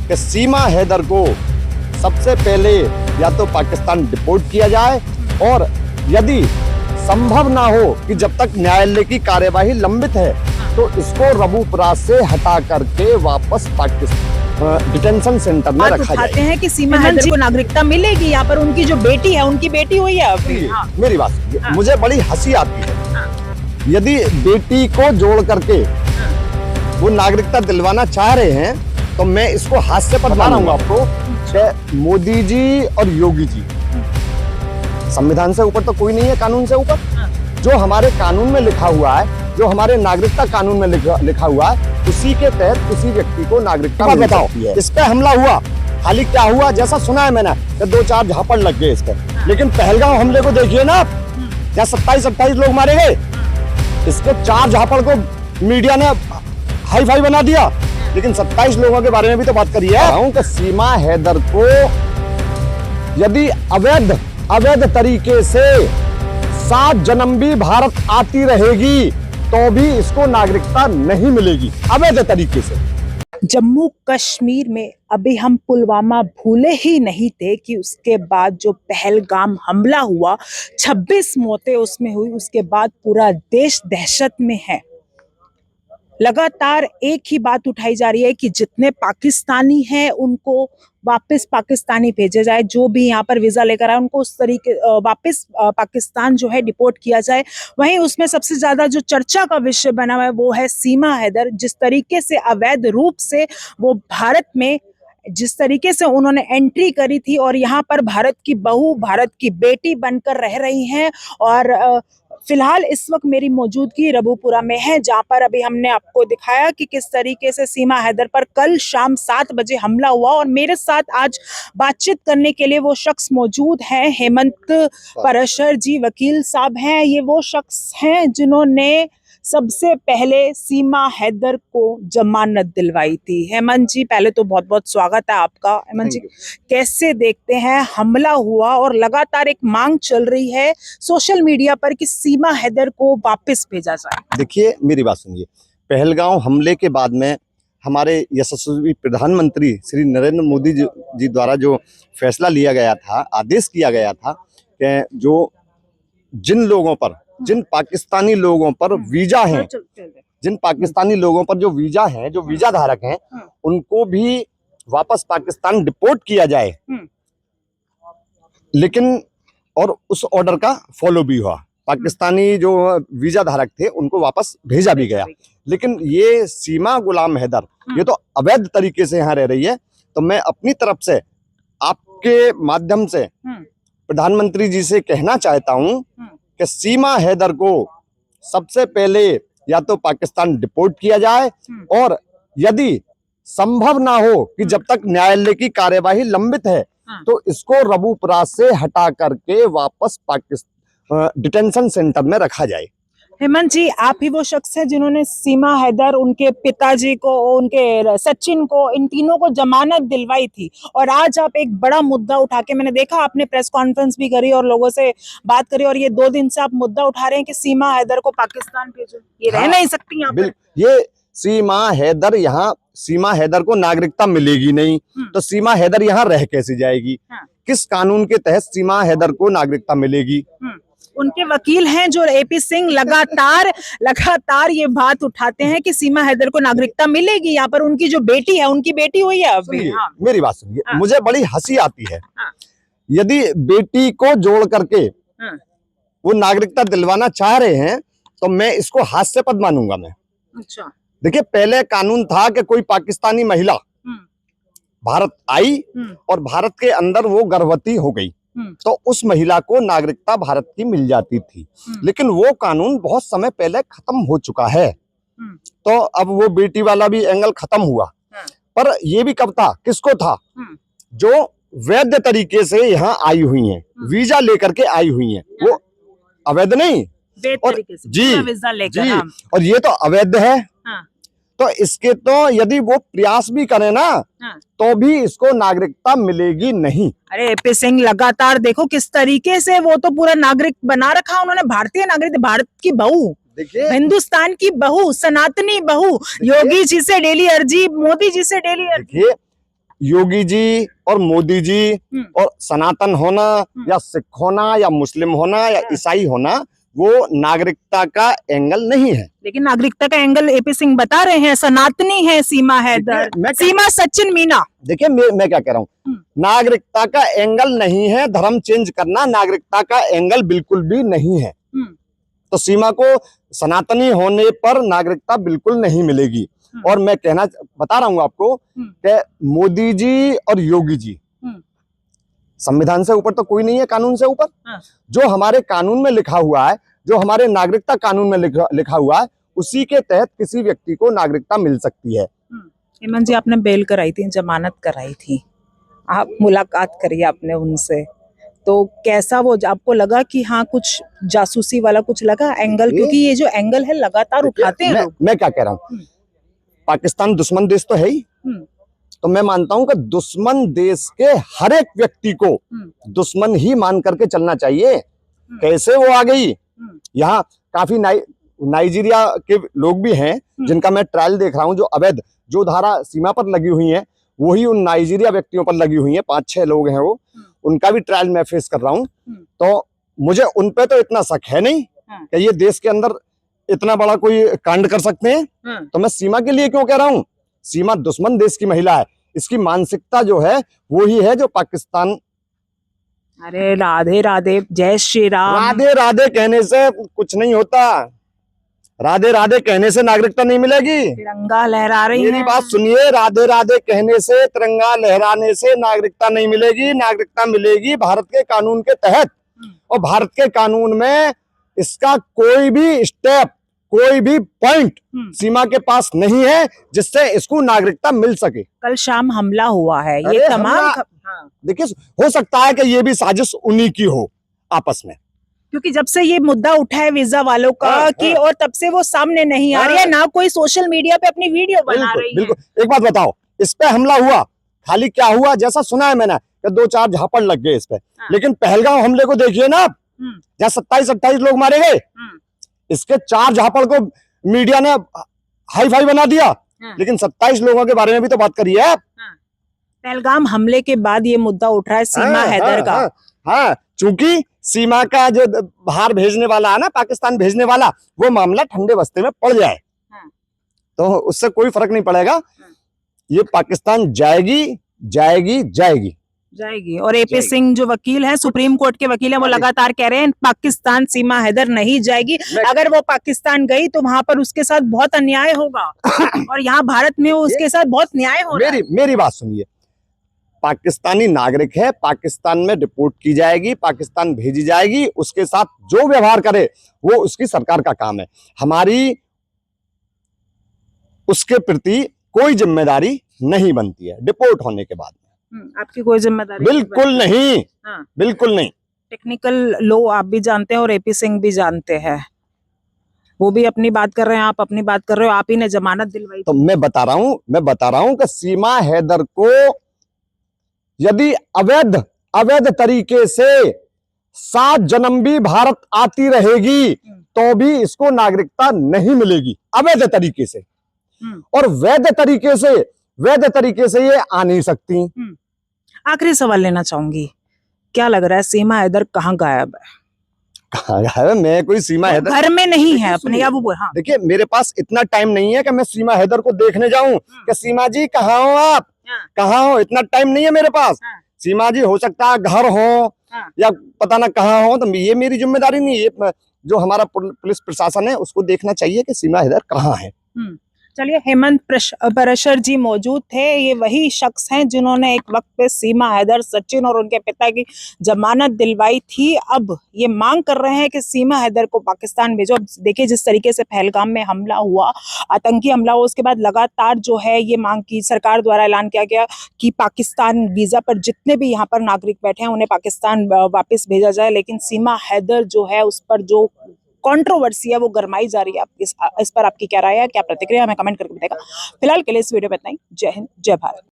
कि सीमा हैदर को सबसे पहले या तो पाकिस्तान डिपोर्ट किया जाए, और यदि संभव ना हो कि जब तक न्यायालय की कार्यवाही लंबित है तो इसको रबूपुरा से हटा करके वापस पाकिस्तान डिटेंशन सेंटर में रखा जाए। हैं कि सीमा हैदर को नागरिकता मिलेगी। यहाँ पर उनकी जो बेटी है, उनकी बेटी हुई है अभी। हाँ। मेरी बात सुनिए, मुझे बड़ी हंसी आती है। यदि बेटी को जोड़ करके वो नागरिकता दिलवाना चाह रहे हैं तो मैं इसको हास्य पर बता रहा हूँ आपको कि मोदी जी और योगी जी, संविधान से ऊपर तो कोई नहीं है, कानून से ऊपर। जो हमारे कानून में लिखा हुआ है, जो हमारे नागरिकता कानून में लिखा हुआ है, उसी के तहत किसी व्यक्ति को नागरिकता मिल सकती है। इस पे हमला हुआ, खाली क्या हुआ, जैसा सुना है मैंने कि 2-4 झापड़ लग गए इस पे, लेकिन पहलगांव हमले को देखिए ना आप, जहाँ 27-28 लोग मारे गए, इसके 4 झापड़ को मीडिया ने हाई फाई बना दिया, लेकिन 27 लोगों के बारे में भी तो बात करिए। कि सीमा हैदर को यदि अवैध तरीके से 7 जन्म भी भारत आती रहेगी तो भी इसको नागरिकता नहीं मिलेगी, अवैध तरीके से। जम्मू कश्मीर में अभी हम पुलवामा भूले ही नहीं थे कि उसके बाद जो पहलगाम हमला हुआ, 26 मौतें उसमें हुई, उसके बाद पूरा देश दहशत में है। लगातार एक ही बात उठाई जा रही है कि जितने पाकिस्तानी हैं उनको वापस पाकिस्तानी भेजे जाए, जो भी यहाँ पर वीजा लेकर आए उनको उस तरीके वापस पाकिस्तान जो है डिपोर्ट किया जाए। वहीं उसमें सबसे ज्यादा जो चर्चा का विषय बना हुआ है वो है सीमा हैदर। जिस तरीके से अवैध रूप से वो भारत में, जिस तरीके से उन्होंने एंट्री करी थी और यहाँ पर भारत की बहू, भारत की बेटी बनकर रह रही हैं। और फिलहाल इस वक्त मेरी मौजूदगी रबूपुरा में है, जहां पर अभी हमने आपको दिखाया कि किस तरीके से सीमा हैदर पर कल शाम 7 बजे हमला हुआ। और मेरे साथ आज बातचीत करने के लिए वो शख्स मौजूद हैं, हेमंत परशर जी वकील साहब हैं। ये वो शख्स हैं जिन्होंने सबसे पहले सीमा हैदर को जमानत दिलवाई थी। हेमंत जी, पहले तो बहुत बहुत स्वागत है आपका। हेमंत जी, कैसे देखते हैं, हमला हुआ और लगातार एक मांग चल रही है सोशल मीडिया पर कि सीमा हैदर को वापस भेजा जाए? देखिए, मेरी बात सुनिए, पहलगांव हमले के बाद में हमारे यशस्वी प्रधानमंत्री श्री नरेंद्र मोदी जी द्वारा जो फैसला लिया गया था, आदेश किया गया था कि जिन पाकिस्तानी लोगों पर वीजा हैं, जिन पाकिस्तानी लोगों पर जो वीजा हैं, जो वीजा धारक हैं, उनको भी वापस पाकिस्तान डिपोर्ट किया जाए। लेकिन और उस ऑर्डर का फॉलो भी हुआ, पाकिस्तानी जो वीजा धारक थे उनको वापस भेजा भी गया। लेकिन ये सीमा गुलाम हैदर ये तो अवैध तरीके से यहाँ रह रही है। तो मैं अपनी तरफ से आपके माध्यम से प्रधानमंत्री जी से कहना चाहता हूँ कि सीमा हैदर को सबसे पहले या तो पाकिस्तान डिपोर्ट किया जाए, और यदि संभव ना हो कि जब तक न्यायालय की कार्यवाही लंबित है तो इसको रबूपुरा से हटा करके वापस पाकिस्तान डिटेंशन सेंटर में रखा जाए। हेमंत जी, आप ही वो शख्स है जिन्होंने सीमा हैदर, उनके पिताजी को, उनके सचिन को, इन तीनों को जमानत दिलवाई थी। और आज आप एक बड़ा मुद्दा उठा के, मैंने देखा आपने प्रेस कॉन्फ्रेंस भी करी और लोगों से बात करी, और ये 2 दिन से आप मुद्दा उठा रहे हैं कि सीमा हैदर को पाकिस्तान भेजो। ये रह नहीं सकती यहाँ पर। ये सीमा हैदर को नागरिकता मिलेगी नहीं तो सीमा हैदर यहाँ रह कैसे जाएगी? किस कानून के तहत सीमा हैदर को नागरिकता मिलेगी? उनके वकील हैं जो एपी सिंह लगातार ये बात उठाते हैं कि सीमा हैदर को नागरिकता मिलेगी। यहाँ पर उनकी जो बेटी है, उनकी बेटी हुई है अभी। मेरी बात सुनिए, मुझे बड़ी हंसी आती है। यदि बेटी को जोड़ करके वो नागरिकता दिलवाना चाह रहे हैं तो मैं इसको हास्यास्पद मानूंगा मैं। अच्छा, देखिए, पहले कानून था कि कोई पाकिस्तानी महिला भारत आई और भारत के अंदर वो गर्भवती हो गई तो उस महिला को नागरिकता भारत की मिल जाती थी। लेकिन वो कानून बहुत समय पहले खत्म हो चुका है, तो अब वो बेटी वाला भी एंगल खत्म हुआ। पर ये भी कब था, किसको था? जो वैध तरीके से यहाँ आई हुई हैं, वीजा लेकर के आई हुई हैं, वो अवैध नहीं, और जी, और ये तो अवैध है। तो इसके तो यदि वो प्रयास भी करे ना तो भी इसको नागरिकता मिलेगी नहीं। अरे एपी सिंह, लगातार देखो किस तरीके से वो तो पूरा नागरिक बना रखा उन्होंने, भारतीय नागरिक, भारत की बहू, देखिए हिंदुस्तान की बहू, सनातनी बहू, योगी जी से डेली अर्जी, मोदी जी से डेली अर्जी। योगी जी और मोदी जी और सनातन होना या सिख होना या मुस्लिम होना या ईसाई होना वो नागरिकता का एंगल नहीं है। लेकिन नागरिकता का एंगल एपी सिंह बता रहे हैं, सनातनी है सीमा हैदर, सीमा सचिन मीना। देखिए मैं क्या कह रहा हूँ, नागरिकता का एंगल नहीं है धर्म चेंज करना, नागरिकता का एंगल बिल्कुल भी नहीं है। तो सीमा को सनातनी होने पर नागरिकता बिल्कुल नहीं मिलेगी। और मैं बता रहा हूं आपको कि मोदी जी और योगी जी, संविधान से ऊपर तो कोई नहीं है, कानून से ऊपर। जो हमारे कानून में लिखा हुआ है, जो हमारे नागरिकता कानून में लिखा हुआ है, उसी के तहत किसी व्यक्ति को नागरिकता मिल सकती है। हेमंत जी, आपने बेल कराई थी, जमानत कराई थी, आप मुलाकात करिए आपने उनसे, तो कैसा वो आपको लगा कि हाँ कुछ जासूसी वाला कुछ लगा एंगल? क्योंकि ये जो एंगल है लगातार उठाते हैं लोग। मैं क्या कह रहा हूँ, पाकिस्तान दुश्मन देश तो है ही, तो मैं मानता हूं कि दुश्मन देश के हर एक व्यक्ति को दुश्मन ही मान करके चलना चाहिए। कैसे वो आ गई? यहाँ काफी नाइजीरिया के लोग भी हैं जिनका मैं ट्रायल देख रहा हूं, जो अवैध जो धारा सीमा पर लगी हुई है वही उन नाइजीरिया व्यक्तियों पर लगी हुई है। 5-6 लोग हैं वो, उनका भी ट्रायल मैं फेस कर रहा हूं। तो मुझे उन पे तो इतना शक है नहीं कि ये देश के अंदर इतना बड़ा कोई कांड कर सकते हैं। तो मैं सीमा के लिए क्यों कह रहा हूं, सीमा दुश्मन देश की महिला है, इसकी मानसिकता जो है वो ही है जो पाकिस्तान। अरे राधे राधे, जय श्री राम। राधे राधे कहने से कुछ नहीं होता, राधे राधे कहने से नागरिकता नहीं मिलेगी। तिरंगा लहरा रही है, मेरी बात सुनिए, राधे राधे कहने से, तिरंगा लहराने से नागरिकता नहीं मिलेगी। नागरिकता मिलेगी भारत के कानून के तहत, और भारत के कानून में इसका कोई भी स्टेप, कोई भी पॉइंट सीमा के पास नहीं है जिससे इसको नागरिकता मिल सके। कल शाम हमला हुआ है, ये तमाम देखिए, हो सकता है कि ये भी साजिश उन्हीं की हो आपस में, क्योंकि जब से ये मुद्दा उठा है वीजा वालों का कि और तब से वो सामने नहीं आ रही है, ना कोई सोशल मीडिया पे अपनी वीडियो बना रही है। बिल्कुल। एक बात बताओ, इस पे हमला हुआ, खाली क्या हुआ, जैसा सुना है मैंने कि 2-4 झापड़ लग गए इस पे, लेकिन पहलगाम हमले को देखिए ना, जहाँ 27-28 लोग मारे गए, इसके 4 झापड़ को मीडिया ने हाई फाई बना दिया, लेकिन 27 लोगों के बारे में भी तो बात करिए आप। पहलगाम हमले के बाद ये मुद्दा उठ रहा है सीमा हैदर का। हाँ, चूंकि सीमा का जो बाहर भेजने वाला है ना, पाकिस्तान भेजने वाला, वो मामला ठंडे बस्ते में पड़ जाए तो उससे कोई फर्क नहीं पड़ेगा। ये पाकिस्तान जाएगी जाएगी जाएगी जाएगी। और एपी सिंह जो वकील हैं, सुप्रीम कोर्ट के वकील हैं, वो लगातार कह रहे हैं पाकिस्तान सीमा हैदर नहीं जाएगी। अगर वो पाकिस्तान गई तो वहां पर उसके साथ बहुत अन्याय होगा और यहाँ भारत में उसके साथ बहुत न्याय हो रहा है। मेरी बात सुनिए, पाकिस्तानी नागरिक है, पाकिस्तान में डिपोर्ट की जाएगी, पाकिस्तान भेजी जाएगी, उसके साथ जो व्यवहार करे वो उसकी सरकार का काम है। हमारी उसके प्रति कोई जिम्मेदारी नहीं बनती है डिपोर्ट होने के बाद। आपकी कोई जिम्मेदारी? बिल्कुल नहीं। बिल्कुल नहीं। टेक्निकल लो आप भी जानते हैं और एपी सिंह भी जानते हैं, वो भी अपनी बात कर रहे हैं, आप अपनी बात कर रहे हो, आप ही ने जमानत दिलवाई। तो मैं बता रहा हूं कि सीमा हैदर को यदि अवैध तरीके से 7 जन्म भी भारत आती रहेगी तो भी इसको नागरिकता नहीं मिलेगी, अवैध तरीके से। और वैध तरीके से ये आ नहीं सकती। आखिरी सवाल लेना चाहूंगी, क्या लग रहा है सीमा हैदर कहाँ गायब है? कहाँ गायब है? मैं कोई सीमा हैदर घर में नहीं है अपने, या वो हाँ। देखिए, मेरे पास इतना टाइम नहीं है कि मैं सीमा हैदर को देखने जाऊं कि सीमा जी कहाँ हो आप, कहाँ हो, इतना टाइम नहीं है मेरे पास। सीमा जी हो सकता है घर हो या पता ना कहाँ हो, तो ये मेरी जिम्मेदारी नहीं है। जो हमारा पुलिस प्रशासन है उसको देखना चाहिए कि सीमा हैदर कहाँ है। चलिए, हेमंत परशर जी मौजूद थे, ये वही शख्स हैं जिन्होंने एक वक्त पे सीमा हैदर, सचिन और उनके पिता की जमानत दिलवाई थी। अब ये मांग कर रहे हैं कि सीमा हैदर को पाकिस्तान भेजो। अब देखिए, जिस तरीके से पहलगाम में हमला हुआ, आतंकी हमला हुआ, उसके बाद लगातार जो है ये मांग की सरकार द्वारा ऐलान किया गया कि पाकिस्तान वीजा पर जितने भी यहाँ पर नागरिक बैठे हैं उन्हें पाकिस्तान वापस भेजा जाए। लेकिन सीमा हैदर जो है, उस पर जो कंट्रोवर्सी है वो गरमाई जा रही है। इस पर आपकी क्या राय है, क्या प्रतिक्रिया, हमें कमेंट करके बताएगा। फिलहाल के लिए इस वीडियो में इतना ही। जय हिंद, जय भारत।